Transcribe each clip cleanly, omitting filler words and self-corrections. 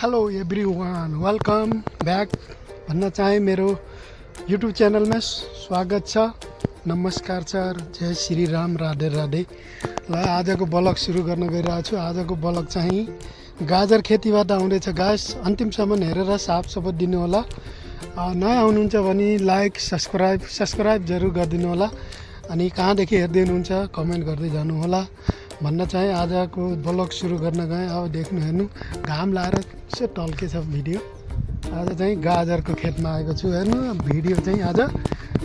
Hello everyone, welcome back भन्न चाहे मेरो युट्युब च्यानलमा स्वागत छ। नमस्कार छ, जय श्री राम, राधे राधे। ल आजको ब्लग सुरु गर्न गइरहेको छु। आजको ब्लग चाहिँ गाजर खेतीबाट आउँदैछ। गाइस अन्तिमसम्म हेरेर साथ सपोर्ट दिनु होला। नयाँ आउनुहुन्छ भने लाइक सब्सक्राइब जरुर गरिदिनु होला। अनि कहाँदेखि हेर्दै हुनुहुन्छ कमेन्ट गर्दै जानु होला भन्न चाहे। आजको ब्लग सुरु गर्न गएँ। अब देख्नु हेर्नु घाम लाएर यसो टल्केछ भिडियो। आज चाहिँ गाजरको खेतमा आएको छु। हेर्नु भिडियो चाहिँ आज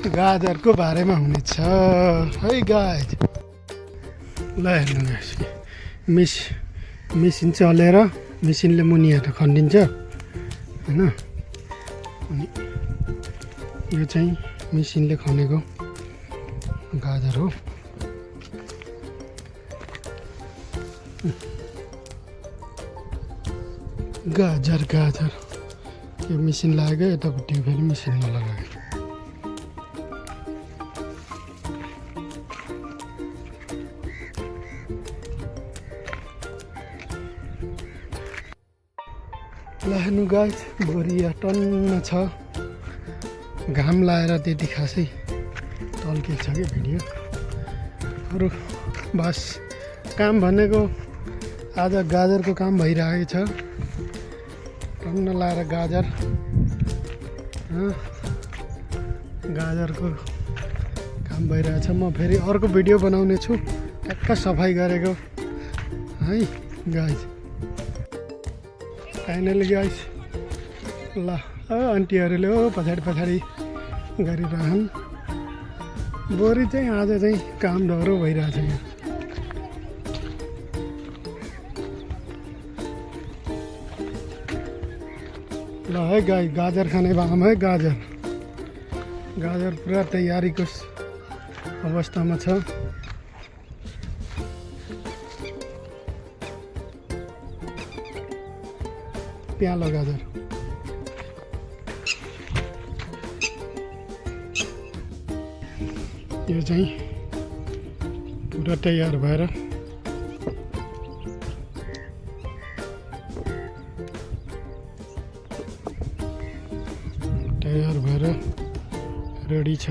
गाजरको बारेमा हुनेछ है गाइज। ल हेर्नु गाइस, मेसिन चलेर मेसिनले मुनिबाट खनिदिन्छ होइन। अनि यो चाहिँ मेसिनले खनेको गाजर हो। गाजर यो मेसिन लाग्यो, यतापट्टि फेरि मेसिनमा लगायो। ल हेर्नु गाइस, बोरिया टन्न छ। घाम लाएर त्यति खासै टल्केछ कि भिडियो। अरू बस काम भनेको आज गाजरको काम भइरहेको छ। टन्न लाएर गाजरको काम भइरहेछ। म फेरि अर्को भिडियो बनाउने छु ट्याक्क सफाइ गरेको है गाइस। फाइनली गाइस, ल आन्टीहरूले हो पछाडि गरिरहन्। बोरी चाहिँ आज चाहिँ काम डह्रो भइरहेछ यहाँ। ल है गाई, गाजर खाने बाम है। गाजर पुरा तयारीको अवस्थामा छ। प्यालो गाजर यो चाहिँ पुरा तयार भएर रेडी छ।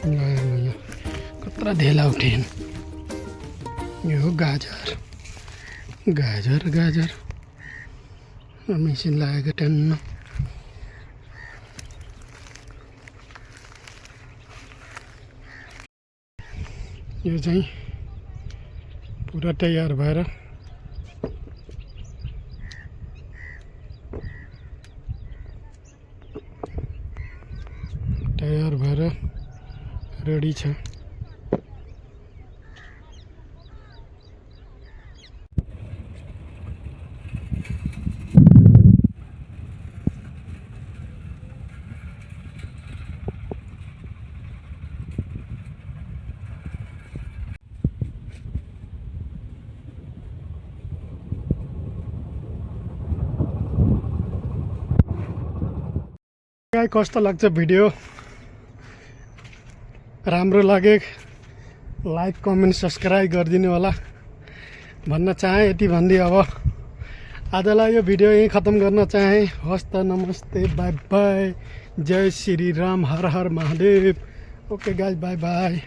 यहाँ कत्रा धेला उठेन। यो हो गाजर मेसिन लागेको टन्न। यो चाहिँ पुरा तयार भएर रेडी छ। कस्तो लाग्छ भिडियो? राम्रो लागे लाइक कमेन्ट सब्सक्राइब गरिदिनु होला भन्न चाहे। यति भन्दै अब आजलाई यो भिडियो यहीँ खत्म गर्न चाहे। हस्त नमस्ते, बाई बाई, जय श्री राम, हर हर Mahadev. Okay guys, bye by.